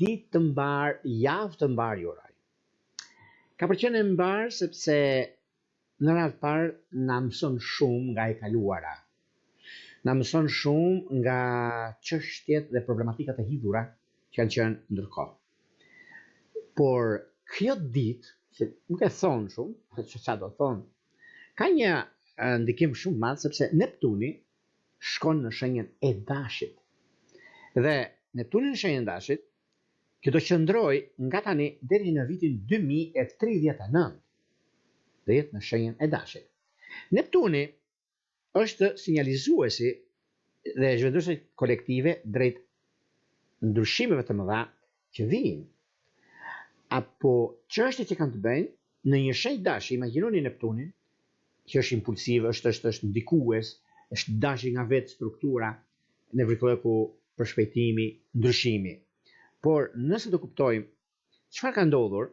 Ditë të mbar, javë të mbar ju uroj. Ka për qenë e mbar sepse në radhë parë na mëson shumë nga e kaluara. Na mëson shumë nga çështjet dhe problematikat e hidhura që kanë qenë ndërkohë. Por kjo ditë, që nuk e thonë shumë, çfarë do thonë, ka një ndikim shumë madh sepse Neptuni shkon në shenjën e Dashit. Dhe Neptuni në shenjën e Dashit, që do qëndroj nga tani deri në vitin 2039, dhe jetë në shenjën e Dashit. Neptuni është sinjalizuesi dhe zhvenduese kolektive drejt ndryshimeve të mëdha që vijnë. Apo çështjet që kanë të bëjnë në një shenjë Dashi, imagjinoni Neptunin, që është impulsiv, është ndikues, është dashi nga vetë struktura, nevrikolloku për shpejtimi, ndryshimi. Por nëse do kuptojmë çfarë ka ndodhur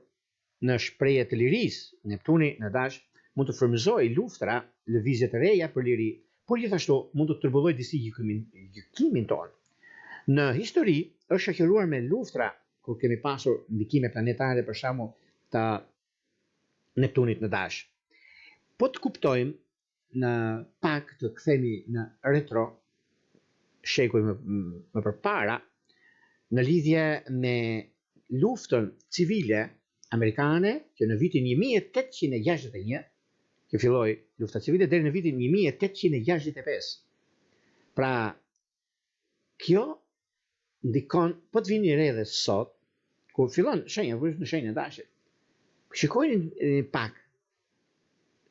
në shprehje të lirisë, Neptuni në Dash mund të frymëzojë luftra, lëvizje të reja për liri, por gjithashtu mund të turbullojë disi gjykimin tonë. Në histori është shoqëruar me luftra kur kemi pasur ndikime planetare për shembull të Neptunit në Dash. Po të kuptojmë në pak të kthehemi në retro shekuj më përpara në lidhje me luftën civile amerikane që në vitin 1861 që filloi lufta civile deri në vitin 1865. Pra kjo ndikon, po të vini re dhe sot, kur fillon shenja, kur është në shenjën e Dashit. Shikojeni pak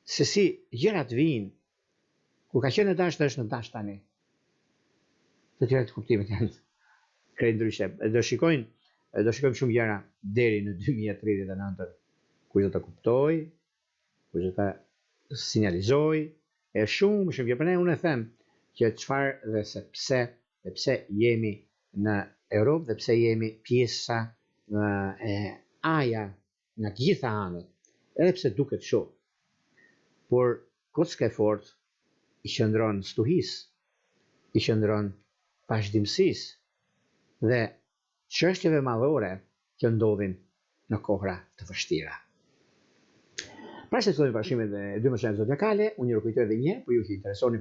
se si gjërat vijnë, kur ka qenë në Dash dhe është në Dash tani. Të tjera të kuptimet janë krejt ndryshe. Do shikojmë shumë gjëra deri në 2039, kush do të kuptoj, kush do të sinjalizoj, e shumë gjë. Për ne unë e them që çfarë dhe se pse jemi në Europë dhe pse jemi pjesa e aja nga gjitha anët, edhe pse duket shumë. Por kocka e fortë i qëndron stuhisë, i qëndron pashëdimësisë dhe çështjeve madhore që ndodhin në kohra të vështira. Para se të fillojmë parashimet e 12 zodiakale, unë ju kujtoj edhe një herë, por ju që interesoni për